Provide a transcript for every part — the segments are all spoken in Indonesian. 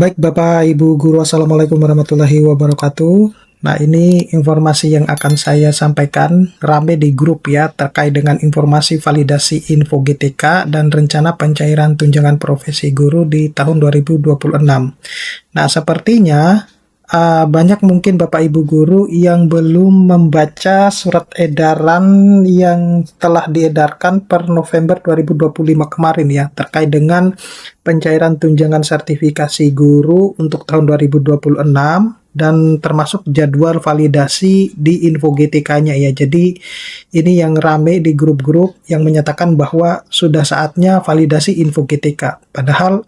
Baik Bapak Ibu Guru, Assalamualaikum warahmatullahi wabarakatuh. Nah, ini informasi yang akan saya sampaikan rame di grup ya, terkait dengan informasi validasi info GTK dan rencana pencairan tunjangan profesi guru di tahun 2026. Nah, sepertinya banyak mungkin Bapak Ibu Guru yang belum membaca surat edaran yang telah diedarkan per November 2025 kemarin ya, terkait dengan pencairan tunjangan sertifikasi guru untuk tahun 2026 dan termasuk jadwal validasi di info GTK-nya ya. Jadi ini yang rame di grup-grup yang menyatakan bahwa sudah saatnya validasi info GTK. Padahal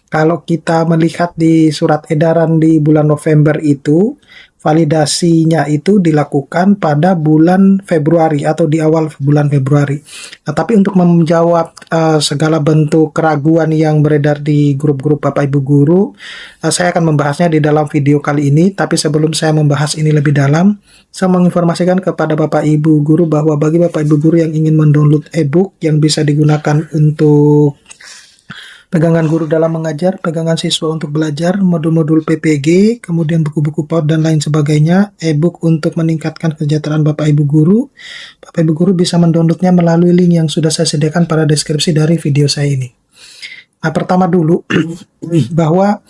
kalau kita melihat di surat edaran di bulan November itu, validasinya itu dilakukan pada bulan Februari atau di awal bulan Februari. Nah, tapi untuk menjawab segala bentuk keraguan yang beredar di grup-grup Bapak Ibu Guru, saya akan membahasnya di dalam video kali ini. Tapi sebelum saya membahas ini lebih dalam, saya menginformasikan kepada Bapak Ibu Guru bahwa bagi Bapak Ibu Guru yang ingin mendownload e-book yang bisa digunakan untuk pegangan guru dalam mengajar, pegangan siswa untuk belajar, modul-modul PPG, kemudian buku-buku PAUD dan lain sebagainya, e-book untuk meningkatkan kesejahteraan Bapak Ibu Guru. Bapak Ibu Guru bisa mendownloadnya melalui link yang sudah saya sediakan pada deskripsi dari video saya ini. Nah, pertama dulu, bahwa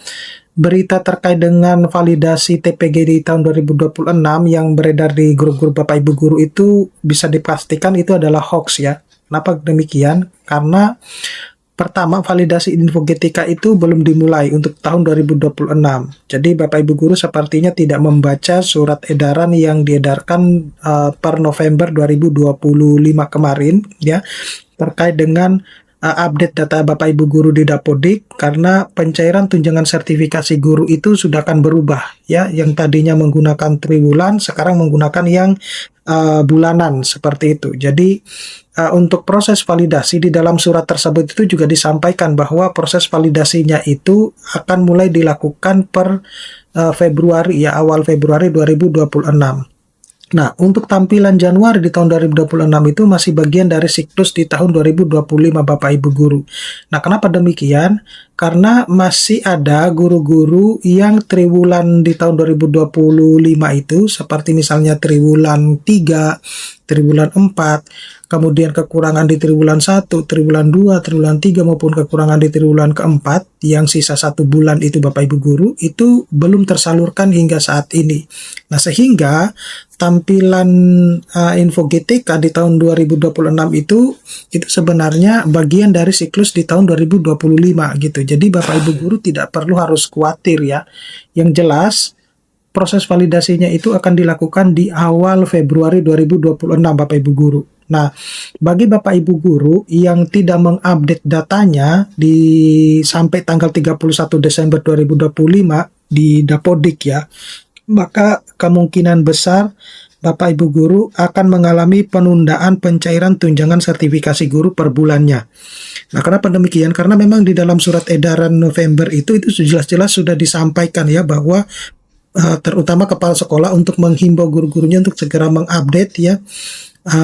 berita terkait dengan validasi TPG di tahun 2026 yang beredar di grup-grup Bapak Ibu Guru itu bisa dipastikan itu adalah hoax ya. Kenapa demikian? Karena pertama, validasi info GTK itu belum dimulai untuk tahun 2026. Jadi Bapak Ibu Guru sepertinya tidak membaca surat edaran yang diedarkan per November 2025 kemarin ya, terkait dengan update data Bapak Ibu Guru di Dapodik, karena pencairan tunjangan sertifikasi guru itu sudah akan berubah ya, yang tadinya menggunakan triwulan sekarang menggunakan yang bulanan seperti itu. Jadi untuk proses validasi di dalam surat tersebut itu juga disampaikan bahwa proses validasinya itu akan mulai dilakukan per Februari ya, awal Februari 2026. Nah, untuk tampilan Januari di tahun 2026 itu masih bagian dari siklus di tahun 2025 Bapak Ibu Guru. Nah, kenapa demikian? Karena masih ada guru-guru yang triwulan di tahun 2025 itu, seperti misalnya triwulan 3, triwulan 4, kemudian kekurangan di triwulan 1, triwulan 2, triwulan 3, maupun kekurangan di triwulan keempat, yang sisa 1 bulan itu Bapak Ibu Guru, itu belum tersalurkan hingga saat ini. Nah, sehingga tampilan info GTK di tahun 2026 itu sebenarnya bagian dari siklus di tahun 2025 gitu. Jadi Bapak Ibu Guru tidak perlu harus khawatir ya. Yang jelas proses validasinya itu akan dilakukan di awal Februari 2026 Bapak Ibu Guru. Nah, bagi Bapak Ibu Guru yang tidak mengupdate datanya sampai tanggal 31 Desember 2025 di Dapodik ya, maka kemungkinan besar Bapak Ibu Guru akan mengalami penundaan pencairan tunjangan sertifikasi guru per bulannya. Nah, kenapa demikian? Karena memang di dalam surat edaran November itu jelas-jelas sudah disampaikan ya, bahwa terutama kepala sekolah untuk menghimbau guru-gurunya untuk segera mengupdate ya,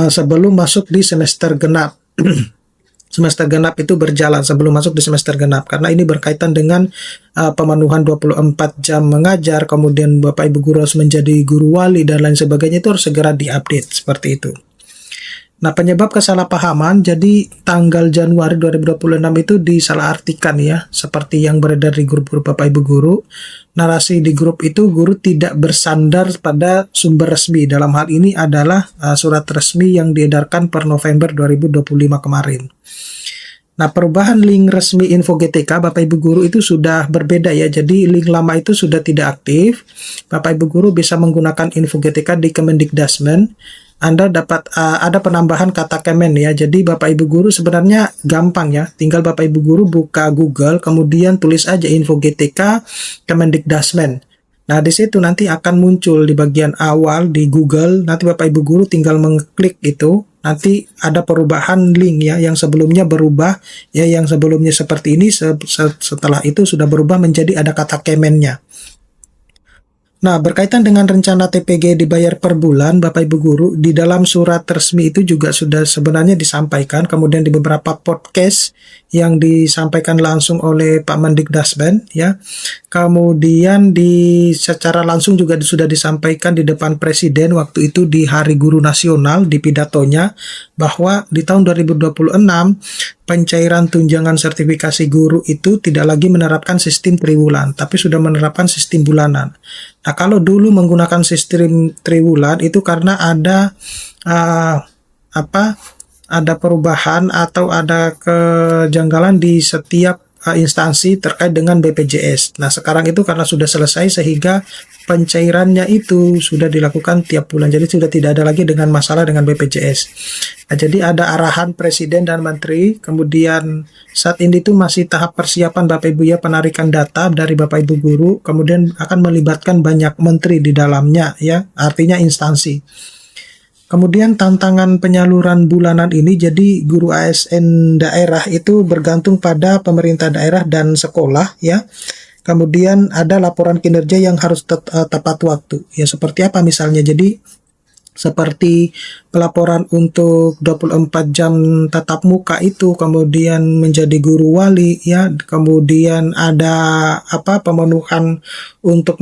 sebelum masuk di semester genap. Semester genap itu berjalan sebelum masuk di semester genap, karena ini berkaitan dengan pemenuhan 24 jam mengajar, kemudian Bapak Ibu Guru harus menjadi guru wali dan lain sebagainya, itu harus segera diupdate seperti itu. Nah, penyebab kesalahpahaman, jadi tanggal Januari 2026 itu disalahartikan ya, seperti yang beredar di grup-grup Bapak Ibu Guru. Narasi di grup itu guru tidak bersandar pada sumber resmi. Dalam hal ini adalah surat resmi yang diedarkan per November 2025 kemarin. Nah, perubahan link resmi info GTK Bapak Ibu Guru itu sudah berbeda ya. Jadi link lama itu sudah tidak aktif. Bapak Ibu Guru bisa menggunakan info GTK di Kemendikdasmen. Anda dapat ada penambahan kata Kemen ya. Jadi Bapak Ibu Guru sebenarnya gampang ya. Tinggal Bapak Ibu Guru buka Google, kemudian tulis aja info GTK Kemendikdasmen. Nah, di situ nanti akan muncul di bagian awal di Google. Nanti Bapak Ibu Guru tinggal mengklik itu. Nanti ada perubahan link ya, yang sebelumnya berubah ya, yang sebelumnya seperti ini, setelah itu sudah berubah menjadi ada kata Kemennya. Nah, berkaitan dengan rencana TPG dibayar per bulan, Bapak Ibu Guru, di dalam surat resmi itu juga sudah sebenarnya disampaikan, kemudian di beberapa podcast yang disampaikan langsung oleh Pak Mendikdasben ya. Kemudian secara langsung juga sudah disampaikan di depan Presiden waktu itu di Hari Guru Nasional di pidatonya, bahwa di tahun 2026 pencairan tunjangan sertifikasi guru itu tidak lagi menerapkan sistem triwulan, tapi sudah menerapkan sistem bulanan. Nah, kalau dulu menggunakan sistem triwulan itu karena ada uh, ada perubahan atau ada kejanggalan di setiap instansi terkait dengan BPJS. Nah, sekarang itu karena sudah selesai sehingga pencairannya itu sudah dilakukan tiap bulan. Jadi sudah tidak ada lagi dengan masalah dengan BPJS. Nah, jadi ada arahan Presiden dan Menteri. Kemudian saat ini itu masih tahap persiapan Bapak Ibu ya, penarikan data dari Bapak Ibu guru. Kemudian akan melibatkan banyak menteri di dalamnya ya, artinya instansi. Kemudian tantangan penyaluran bulanan ini, jadi guru ASN daerah itu bergantung pada pemerintah daerah dan sekolah ya. Kemudian ada laporan kinerja yang harus tepat waktu. Ya seperti apa misalnya? Jadi seperti pelaporan untuk 24 jam tatap muka itu, kemudian menjadi guru wali ya, kemudian ada pemenuhan untuk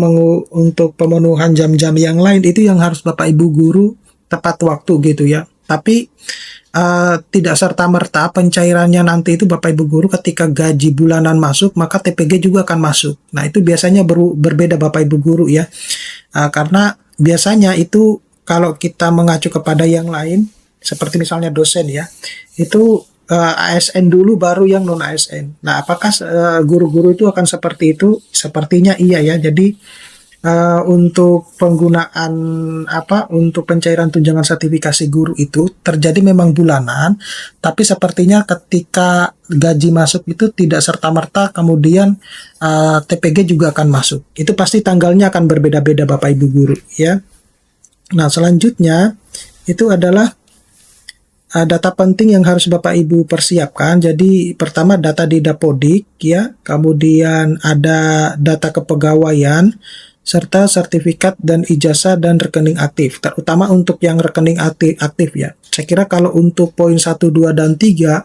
pemenuhan jam-jam yang lain, itu yang harus Bapak Ibu guru tepat waktu gitu ya. Tapi tidak serta-merta pencairannya nanti itu Bapak Ibu guru ketika gaji bulanan masuk, maka TPG juga akan masuk. Nah, itu biasanya berbeda Bapak Ibu guru ya. Karena biasanya itu kalau kita mengacu kepada yang lain, seperti misalnya dosen ya, itu ASN dulu baru yang non ASN. Nah, apakah guru-guru itu akan seperti itu? Sepertinya iya ya. Jadi untuk penggunaan untuk pencairan tunjangan sertifikasi guru itu terjadi memang bulanan, tapi sepertinya ketika gaji masuk itu tidak serta-merta kemudian TPG juga akan masuk. Itu pasti tanggalnya akan berbeda-beda Bapak Ibu guru ya. Nah, selanjutnya itu adalah data penting yang harus Bapak Ibu persiapkan. Jadi pertama data di Dapodik ya, kemudian ada data kepegawaian, serta sertifikat dan ijazah dan rekening aktif, terutama untuk yang rekening aktif ya. Saya kira kalau untuk poin 1, 2, dan 3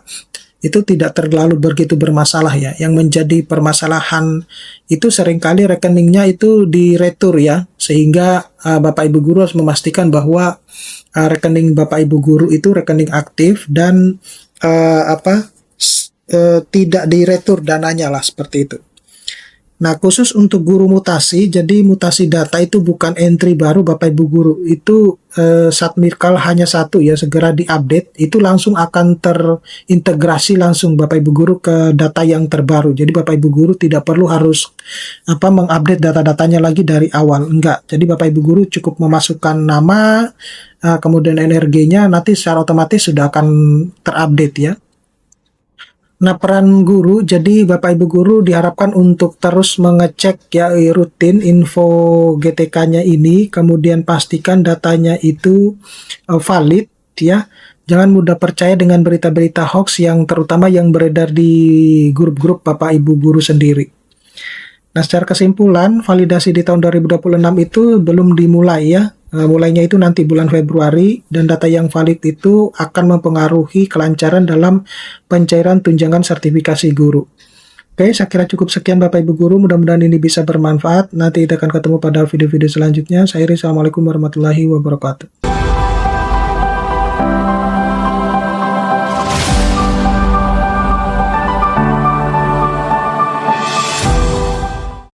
itu tidak terlalu begitu bermasalah ya. Yang menjadi permasalahan itu seringkali rekeningnya itu diretur ya, sehingga Bapak Ibu guru harus memastikan bahwa rekening Bapak Ibu guru itu rekening aktif dan tidak diretur dananya lah, seperti itu. Nah, khusus untuk guru mutasi, jadi mutasi data itu bukan entry baru Bapak Ibu guru, itu Satmirkal hanya satu ya, segera diupdate, itu langsung akan terintegrasi langsung Bapak Ibu guru ke data yang terbaru. Jadi Bapak Ibu guru tidak perlu harus mengupdate data-datanya lagi dari awal, enggak. Jadi Bapak Ibu guru cukup memasukkan nama, kemudian NRG-nya, nanti secara otomatis sudah akan terupdate ya. Nah, peran guru, jadi Bapak Ibu guru diharapkan untuk terus mengecek ya rutin info GTK-nya ini, kemudian pastikan datanya itu valid ya. Jangan mudah percaya dengan berita-berita hoax yang terutama yang beredar di grup-grup Bapak Ibu guru sendiri. Nah, secara kesimpulan, validasi di tahun 2026 itu belum dimulai ya. Mulainya itu nanti bulan Februari, dan data yang valid itu akan mempengaruhi kelancaran dalam pencairan tunjangan sertifikasi guru. Oke, saya kira cukup sekian Bapak Ibu guru, mudah-mudahan ini bisa bermanfaat. Nanti kita akan ketemu pada video-video selanjutnya. Saya Iri, Assalamualaikum warahmatullahi wabarakatuh.